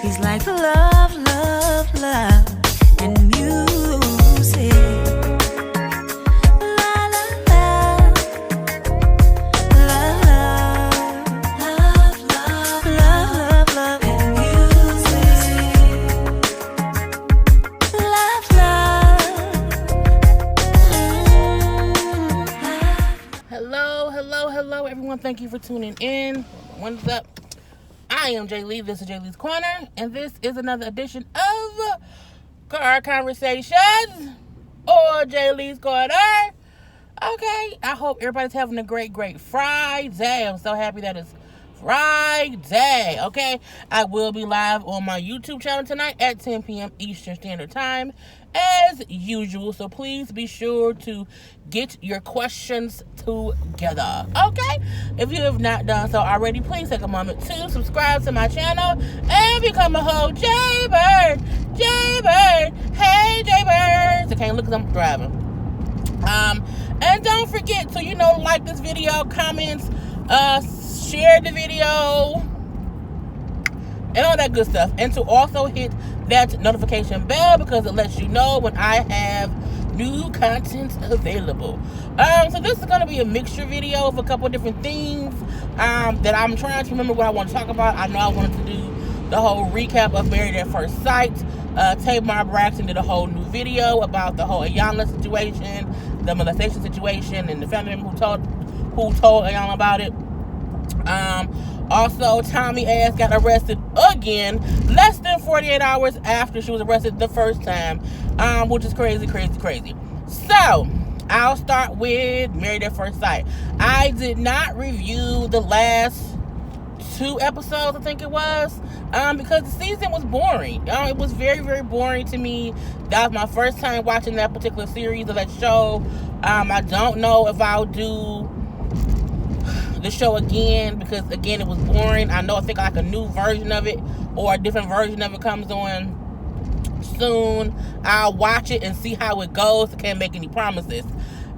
He's like love, love, love, and music. La la la, love, love, love, love, love, and music. Love, love. Hello, everyone. Thank you for tuning in. What's up? I am Jay Lee. This is Jay Lee's Corner, and this is another edition of Car Conversations or Jay Lee's Corner. Okay, I hope everybody's having a great Friday. I'm so happy that it's Friday. Okay, I will be live on my YouTube channel tonight at 10 p.m. Eastern Standard Time as usual, so please be sure to get your questions together. Okay, if you have not done so already, please take a moment to subscribe to my channel and become a whole Jaybird. Hey Jaybirds. I can't look because I'm driving. And don't forget to like this video, comments, share the video, and all that good stuff, and to also hit that notification bell because it lets you know when I have new content available. So this is going to be a mixture video of a couple of different things that I'm trying to remember what I want to talk about. I know I wanted to do the whole recap of Married at First Sight. Tamar Braxton did a whole new video about the whole Iyanla situation, the molestation situation, and the family member who told Iyanla about it. Also, Tommie ass got arrested again less than 48 hours after she was arrested the first time, which is crazy. So, I'll start with Married at First Sight. I did not review the last 2 episodes, I think it was, because the season was boring. It was very boring to me. That was my first time watching that particular series of that show. I don't know if I'll do the show again because it was boring. I think like a new version of it or a different version of it comes on soon. I'll watch it and see how it goes. I can't make any promises.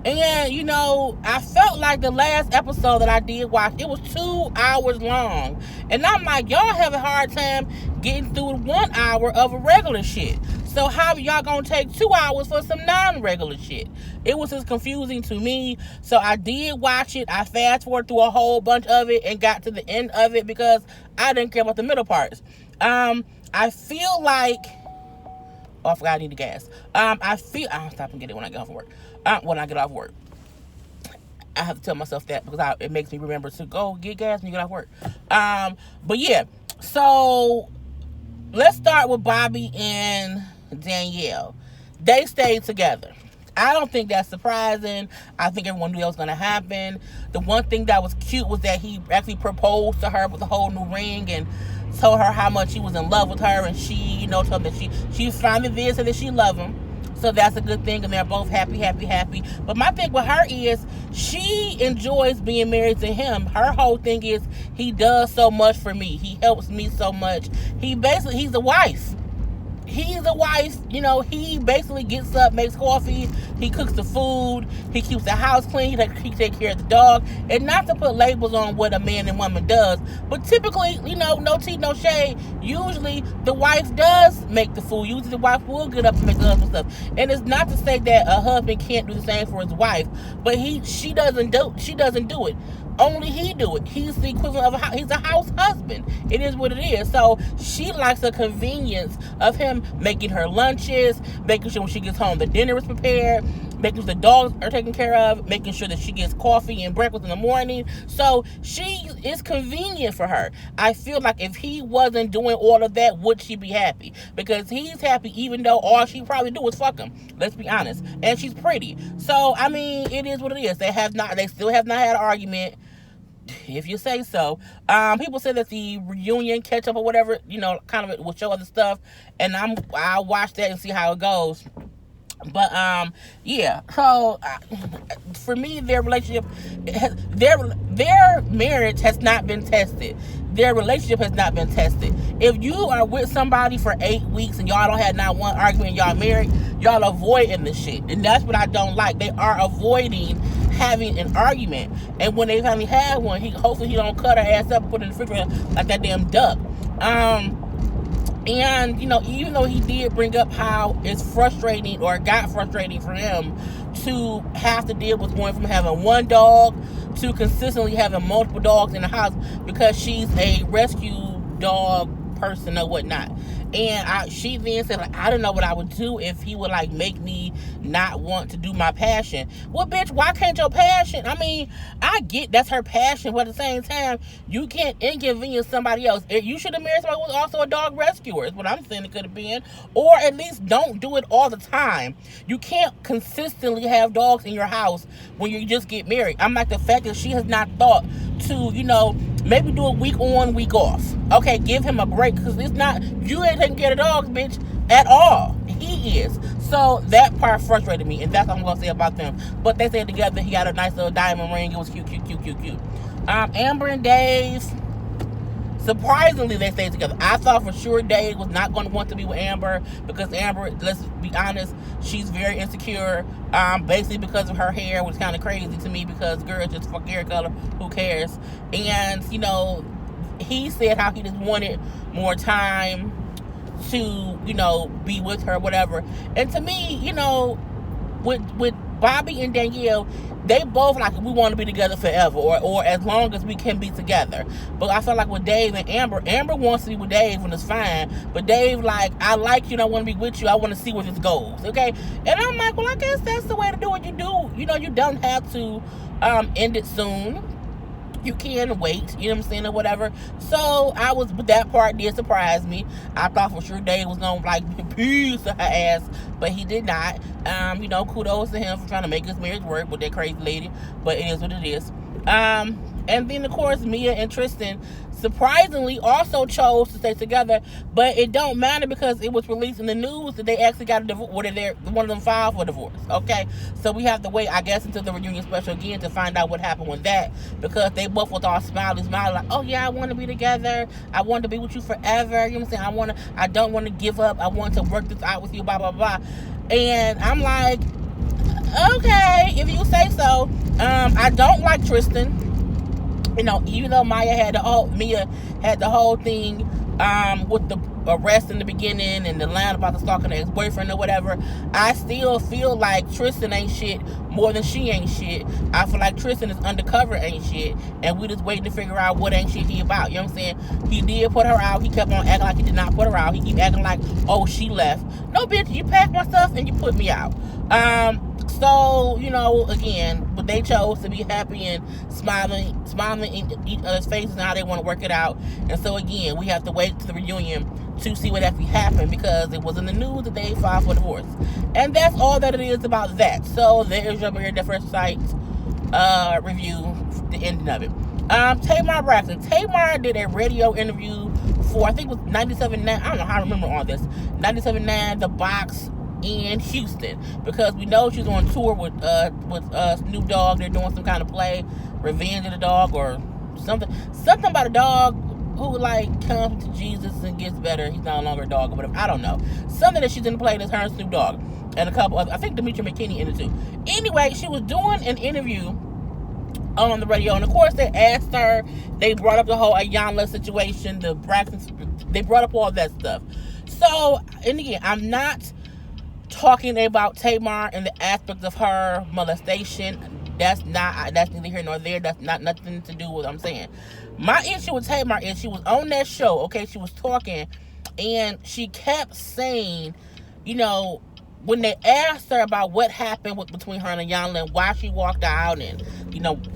And I felt like the last episode that I did watch, it was 2 hours long, and I'm like, y'all have a hard time getting through 1 hour of regular shit. So how are y'all gonna take 2 hours for some non-regular shit? It was just confusing to me. So I did watch it. I fast forwarded through a whole bunch of it and got to the end of it because I didn't care about the middle parts. I feel like, I forgot I need the gas. I'll stop and get it when I get off work. When I get off work, I have to tell myself that because it makes me remember to go get gas when you get off work. But yeah, so let's start with Bobby and Danielle. They stayed together. I don't think that's surprising. I think everyone knew that was going to happen. The one thing that was cute was that he actually proposed to her with a whole new ring and told her how much he was in love with her, and she, told him that she finally did say that she loved him. So that's a good thing, and they're both happy. But my thing with her is she enjoys being married to him. Her whole thing is he does so much for me. He helps me so much. He's a wife. He's a wife, he basically gets up, makes coffee, he cooks the food, he keeps the house clean, he takes care of the dog. And not to put labels on what a man and woman does, but typically, no tea, no shade, usually the wife does make the food. Usually the wife will get up and make the husband stuff. And it's not to say that a husband can't do the same for his wife, but she doesn't do it. Only he do it. He's the equivalent of he's a house husband. It is what it is. So she likes the convenience of him making her lunches, making sure when she gets home the dinner is prepared, making sure the dogs are taken care of, making sure that she gets coffee and breakfast in the morning. So it's convenient for her. I feel like if he wasn't doing all of that, would she be happy? Because he's happy even though all she probably do is fuck him. Let's be honest. And she's pretty. So, it is what it is. They still have not had an argument, if you say so. People say that the reunion catch up or whatever, kind of will show other stuff, and I'll watch that and see how it goes. But yeah, so for me, their relationship, their marriage has not been tested. Their relationship has not been tested. If you are with somebody for 8 weeks and y'all don't have not one argument, y'all married, y'all avoiding the shit, and that's what I don't like. They are avoiding having an argument, and when they finally have one, hopefully he don't cut her ass up and put her in the refrigerator like that damn duck. And, even though he did bring up how it's frustrating, or got frustrating for him to have to deal with going from having one dog to consistently having multiple dogs in the house, because she's a rescue dog person or whatnot. And she then said, like, I don't know what I would do if he would, like, make me not want to do my passion. Well, bitch, why can't your passion? I mean, I get that's her passion, but at the same time, you can't inconvenience somebody else. You should have married somebody who was also a dog rescuer, is what I'm saying it could have been. Or at least don't do it all the time. You can't consistently have dogs in your house when you just get married. I'm like, the fact that she has not thought to, maybe do a week on, week off. Okay, give him a break, because it's not, you ain't taking care of the dogs, bitch, at all. He is. So that part frustrated me, and that's what I'm going to say about them. But they stayed together. He got a nice little diamond ring. It was cute. Amber and Dave, surprisingly, they stayed together. I thought for sure Dave was not going to want to be with Amber, because Amber, let's be honest, she's very insecure, basically because of her hair, which is kind of crazy to me, because girl, just fuck hair color, who cares? And, he said how he just wanted more time to, be with her, whatever. And to me, with Bobby and Danielle, they both like, we want to be together forever, or as long as we can be together. But I feel like with Dave and Amber wants to be with Dave, and it's fine. But Dave, like, I like you, and I want to be with you. I want to see where this goes, okay? And I'm like, well, I guess that's the way to do it. You don't have to end it soon. You can wait, you know what I'm saying, or whatever. So that part did surprise me. I thought for sure Dave was gonna, like, piece of her ass, but he did not. Kudos to him for trying to make his marriage work with that crazy lady, but it is what it is. And then, of course, Mia and Tristan surprisingly also chose to stay together, but it don't matter, because it was released in the news that they actually got a divorce. One of them filed for divorce, okay? So we have to wait, I guess, until the reunion special again to find out what happened with that, because they both was all smiley, like, oh yeah, I want to be together, I want to be with you forever, you know what I'm saying, I don't want to give up, I want to work this out with you, blah, blah, blah. And I'm like, okay, if you say so. I don't like Tristan. Even though Mia had the whole thing with the arrest in the beginning and the line about the stalking her ex-boyfriend or whatever, I still feel like Tristan ain't shit more than she ain't shit. I feel like Tristan is undercover ain't shit, and we just waiting to figure out what ain't shit he about. You know what I'm saying? He did put her out. He kept on acting like he did not put her out. He keep acting like, oh, she left. No, bitch, you packed my stuff and you put me out. So, again, but they chose to be happy and smiling in each other's faces and how they want to work it out. And so, again, we have to wait to the reunion to see what actually happened, because it was in the news that they filed for divorce. And that's all that it is about that. So, there is your Married at First Sight review, the ending of it. Tamar Braxton. Tamar did a radio interview for, I think it was 97.9. I don't know how I remember all this. 97.9, The Box, in Houston, because we know she's on tour with Snoop Dogg. They're doing some kind of play, Revenge of the Dog, or something about a dog who, like, comes to Jesus and gets better. He's no longer a dog or whatever. I don't know. Something that she's in the play that's her and Snoop Dogg, and a couple other, I think Demetri McKinney in it too. Anyway, she was doing an interview on the radio, and of course they asked her, they brought up the whole Iyanla situation, the Braxtons, they brought up all that stuff. So, and again, I'm not talking about Tamar and the aspect of her molestation. That's neither here nor there. That's not nothing to do with what I'm saying. My issue with Tamar is she was on that show, okay? She was talking, and she kept saying, when they asked her about what happened between her and Iyanla, and why she walked out, and,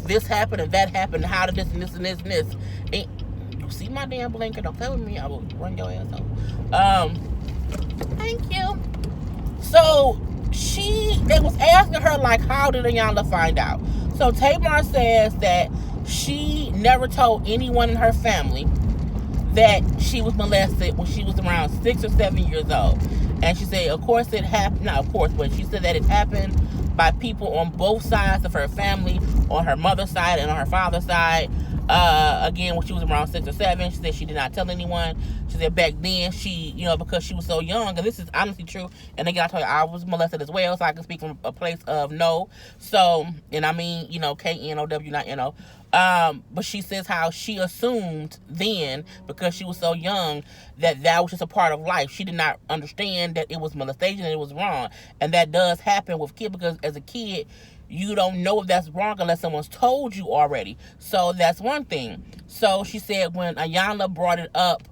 this happened and that happened, and how did this and this and this and this. And you see my damn blinker? Don't play with me. I will run your ass over. Thank you. So, they was asking her, like, how did Iyanla find out? So, Tamar says that she never told anyone in her family that she was molested when she was around 6 or 7 years old. And she said, of course it happened, not of course, but she said that it happened by people on both sides of her family, on her mother's side and on her father's side. Again, when she was around 6 or 7, she said she did not tell anyone. She said back then, she, because she was so young, and this is honestly true, and again, I told you, I was molested as well, so I can speak from a place of no. So, and I mean, K-N-O-W, not N-O. But she says how she assumed then, because she was so young, that was just a part of life. She did not understand that it was molestation and it was wrong. And that does happen with kids, because as a kid, you don't know if that's wrong unless someone's told you already. So that's one thing. So she said when Iyanla brought it up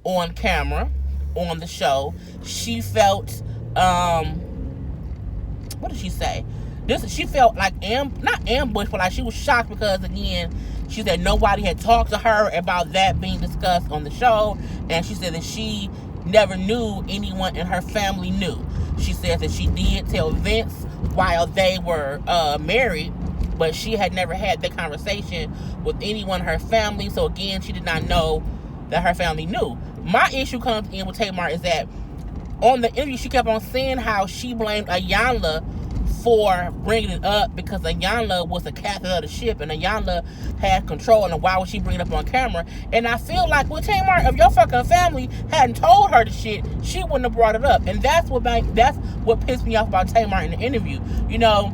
on camera, on the show, she felt, what did she say? She felt like, not ambushed, but like she was shocked, because again, she said nobody had talked to her about that being discussed on the show, and she said that she never knew anyone in her family knew. She said that she did tell Vince while they were married, but she had never had that conversation with anyone in her family. So again, she did not know that her family knew. My issue comes in with Tamar is that on the interview, she kept on saying how she blamed Iyanla for bringing it up, because Iyanla was the captain of the ship and Iyanla had control, and why would she bring it up on camera? And I feel like, well, Tamar, if your fucking family hadn't told her the shit, she wouldn't have brought it up. And that's what pissed me off about Tamar in the interview. You know,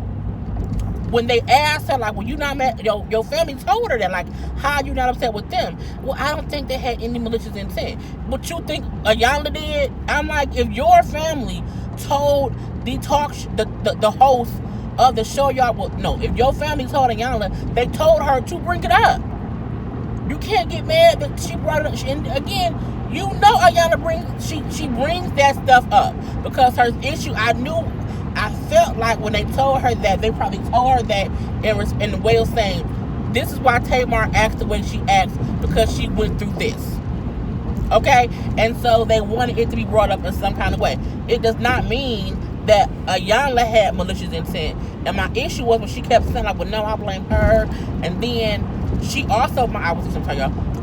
when they asked her, like, well, you not mad, your family told her that, like, how you not upset with them? Well, I don't think they had any malicious intent. But you think Iyanla did? I'm like, if your family told the host of the show, y'all, well, no, if your family told Iyanla, they told her to bring it up. You can't get mad that she brought it up. And again, you know Iyanla brings that stuff up, because her issue, I felt like when they told her that, they probably told her that in the way of saying, this is why Tamar acts the way she acts, because she went through this. Okay? And so they wanted it to be brought up in some kind of way. It does not mean that Iyanla had malicious intent. And my issue was when she kept saying, like, well, no, I blame her. And then she also,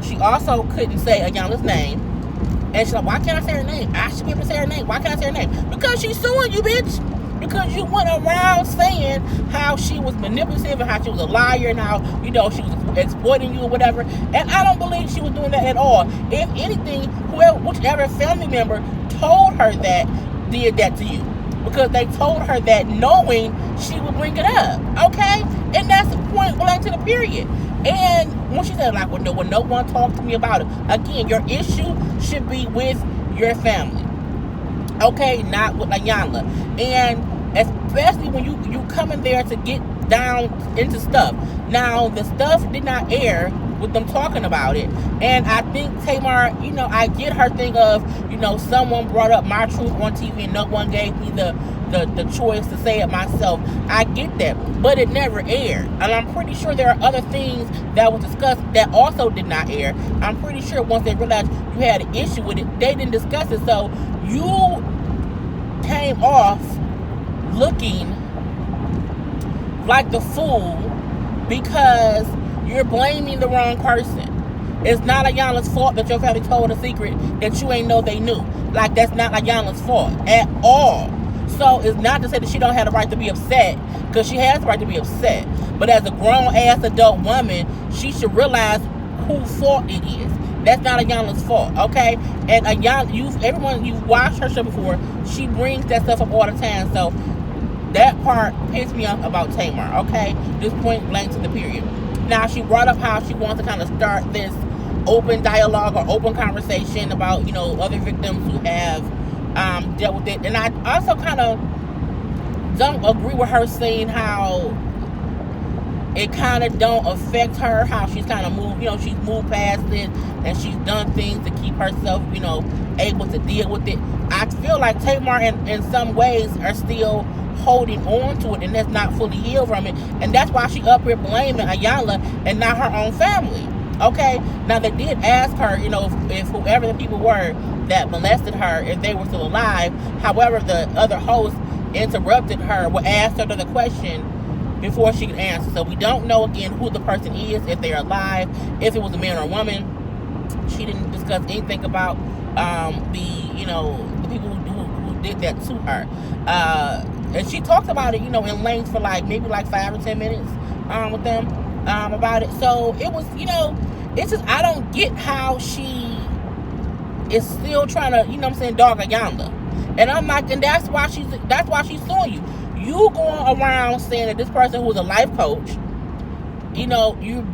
she also couldn't say Iyanla's name. And she's like, why can't I say her name? I should be able to say her name. Why can't I say her name? Because she's suing you, bitch. Because you went around saying how she was manipulative and how she was a liar and how, you know, she was exploiting you or whatever. And I don't believe she was doing that at all. If anything, whichever family member told her that did that to you. Because they told her that knowing she would bring it up. Okay? And that's the point blank to the period. And when she said, like, well, no one talked to me about it. Again, your issue should be with your family. Okay, not with Iyanla. And especially when you come in there to get down into stuff. Now, the stuff did not air with them talking about it. And I think Tamar, you know, I get her thing of, you know, someone brought up my truth on TV and no one gave me the choice to say it myself. I get that. But it never aired. And I'm pretty sure there are other things that was discussed that also did not air. I'm pretty sure once they realized you had an issue with it, they didn't discuss it. So you came off looking like the fool because you're blaming the wrong person. It's not Iyanla's fault that your family told a secret that you ain't know they knew. Like, that's not Iyanla's fault at all. So it's not to say that she don't have the right to be upset, because she has the right to be upset. But as a grown-ass adult woman, she should realize whose fault it is. That's not Iyanla's fault, okay? And Iyanla, you've watched her show before, she brings that stuff up all the time. So that part pissed me off about Tamar, okay? Just point blank to the period. Now, she brought up how she wants to kind of start this open dialogue or open conversation about, you know, other victims who have dealt with it. And I also kind of don't agree with her saying how it kind of don't affect her, how she's kind of moved, you know, she's moved past it and she's done things to keep herself, you know, able to deal with it. I feel like Tamar in some ways are still holding on to it and has not fully healed from it. And that's why she up here blaming Iyanla and not her own family. Okay? Now, they did ask her, you know, if whoever the people were that molested her, if they were still alive. However, the other host interrupted her, asked her the question before she could answer. So we don't know, again, who the person is, if they're alive, if it was a man or a woman. She didn't discuss anything about the people who did that to her. And she talked about it, you know, in length for maybe 5 or 10 minutes with them about it. So it was, you know, it's just, I don't get how she is still trying to, you know what I'm saying, dog Iyanla. And I'm like, and that's why she's suing you. You going around saying that this person who was a life coach you know, you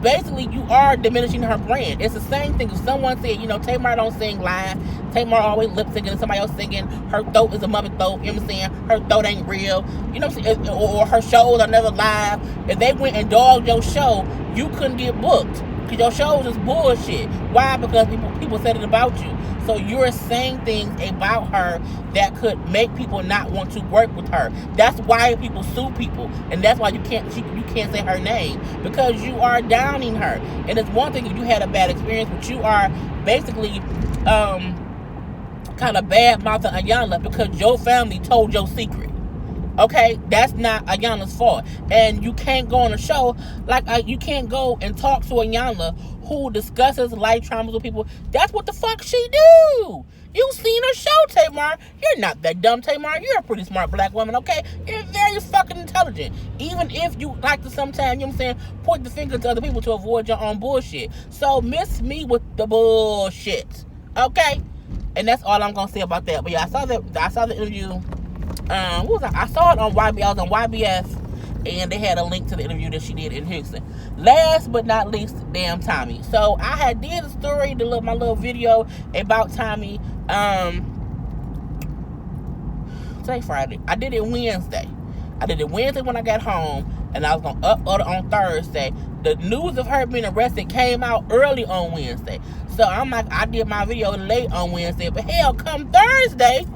are diminishing her brand. It's the same thing. If someone said, you know, Tamar don't sing live, Tamar always lip syncing and somebody else singing, her throat is a mother throat, you know what I'm saying? Her throat ain't real, you know what I'm saying? Or her shows are never live. If they went and dogged your show, you couldn't get booked. Because your show is bullshit. Why? Because people said it about you. So you're saying things about her that could make people not want to work with her. That's why people sue people, and that's why you can't say her name, because you are downing her. And it's one thing if you had a bad experience, but you are basically kind of bad mouthing Iyanla because your family told your secret. Okay, that's not Iyanla's fault. And you can't go on a show like you can't go and talk to Iyanla, who discusses life traumas with people. That's what the fuck she do. You seen her show, Tamar. You're not that dumb, Tamar. You're a pretty smart black woman, okay? You're very fucking intelligent. Even if you like to sometimes, you know what I'm saying, point the finger to other people to avoid your own bullshit. So miss me with the bullshit, okay? And that's all I'm gonna say about that. But yeah, I saw the interview. What was I saw it on YB. I was on YBS, and they had a link to the interview that she did in Houston. Last but not least, damn Tommie. So I had did a story, my little video about Tommie. Today Friday. I did it Wednesday. When I got home, and I was gonna upload it on Thursday. The news of her being arrested came out early on Wednesday. So I'm like, I did my video late on Wednesday, but hell, come Thursday,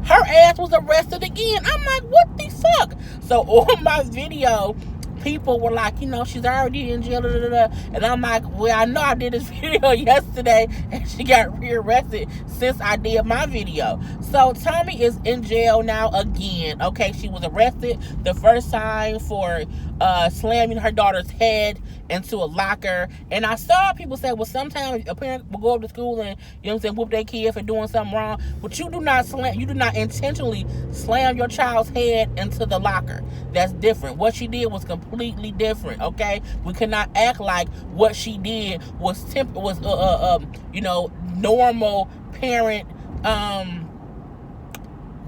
her ass was arrested again. I'm like, what the fuck? So on my video, people were like, you know, she's already in jail, and I'm like, well, I know I did this video yesterday, and she got rearrested since I did my video. So Tommie is in jail now again. Okay, she was arrested the first time for slamming her daughter's head into a locker. And I saw people say, well, sometimes a parent will go up to school and, you know what I'm saying, whoop their kid for doing something wrong. But you do not intentionally slam your child's head into the locker. That's different. What she did was completely different, okay? We cannot act like what she did was normal parent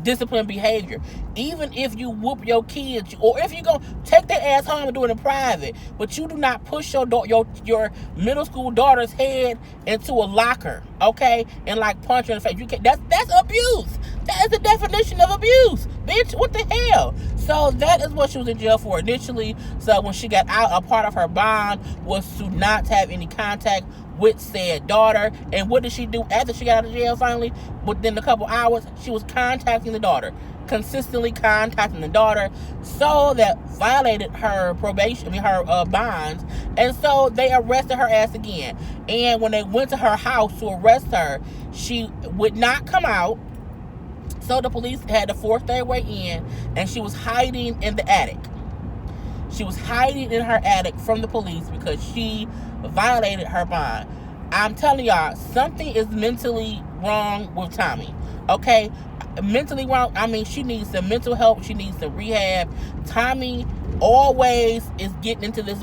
discipline behavior. Even if you whoop your kids, or if you go take their ass home and do it in private, but you do not push your middle school daughter's head into a locker, okay, and like punch her in the face. You can't. That's abuse. That is the definition of abuse, bitch. What the hell? So that is what she was in jail for initially. So when she got out, a part of her bond was to not have any contact with said daughter. And what did she do after she got out of jail finally? Within a couple hours, she was contacting the daughter. Consistently contacting the daughter. So that violated her probation, her bonds. And so they arrested her ass again. And when they went to her house to arrest her, she would not come out. So the police had to force their way in, and she was hiding in the attic. She was hiding in her attic from the police because she violated her bond. I'm telling y'all, something is mentally wrong with Tommie. Okay? Mentally wrong. I mean, she needs some mental help. She needs some rehab. Tommie always is getting into this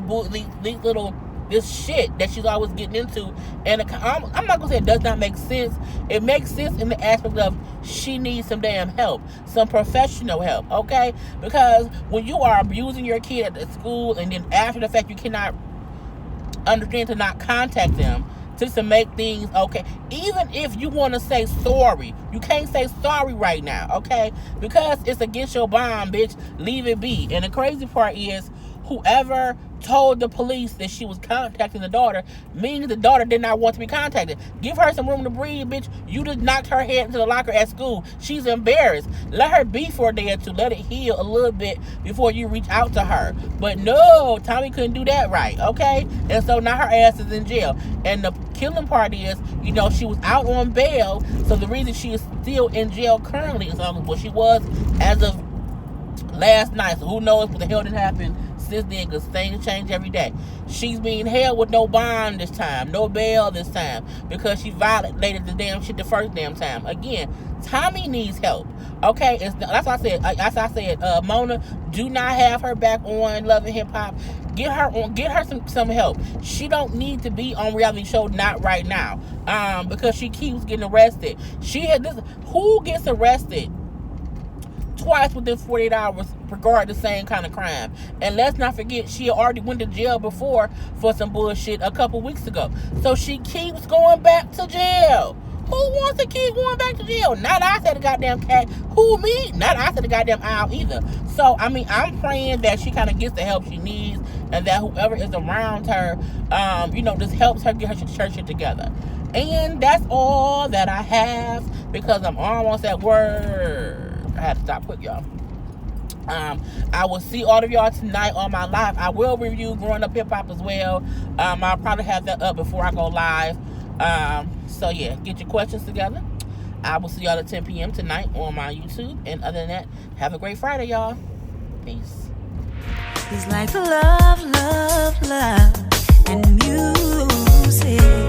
shit that she's always getting into. And I'm not going to say it does not make sense. It makes sense in the aspect of she needs some damn help. Some professional help, okay? Because when you are abusing your kid at the school, and then after the fact you cannot understand to not contact them, just to make things okay. Even if you want to say sorry, you can't say sorry right now, okay? Because it's against your bond, bitch. Leave it be. And the crazy part is, whoever told the police that she was contacting the daughter means the daughter did not want to be contacted. Give her some room to breathe, bitch. You just knocked her head into the locker at school. She's embarrassed. Let her be for a day or two. Let it heal a little bit before you reach out to her. But no, Tommie couldn't do that right, okay? And so now her ass is in jail. And the killing part is, you know, she was out on bail. So the reason she is still in jail currently is what she was as of last night. So who knows what the hell did happen since then, because things change every day. She's being held with no bond this time, no bail this time, because she violated the damn shit the first damn time. Again, Tommie needs help, okay? That's what I said. Mona, do not have her back on Love and Hip Hop. Get her some help. She don't need to be on reality show, not right now, because she keeps getting arrested. Who gets arrested twice within 48 hours regarding the same kind of crime. And let's not forget, she already went to jail before for some bullshit a couple weeks ago. So she keeps going back to jail. Who wants to keep going back to jail? Not I said the goddamn cat. Who, me? Not I said the goddamn owl either. So, I mean, I'm praying that she kind of gets the help she needs and that whoever is around her, just helps her get her church shit together. And that's all that I have because I'm almost at work. I had to stop quick, y'all. I will see all of y'all tonight on my live. I will review Growing Up Hip Hop as well. I'll probably have that up before I go live. So yeah, get your questions together. I will see y'all at 10 p.m. tonight on my YouTube. And other than that, have a great Friday, y'all. Peace. It's like love, love, love, and music.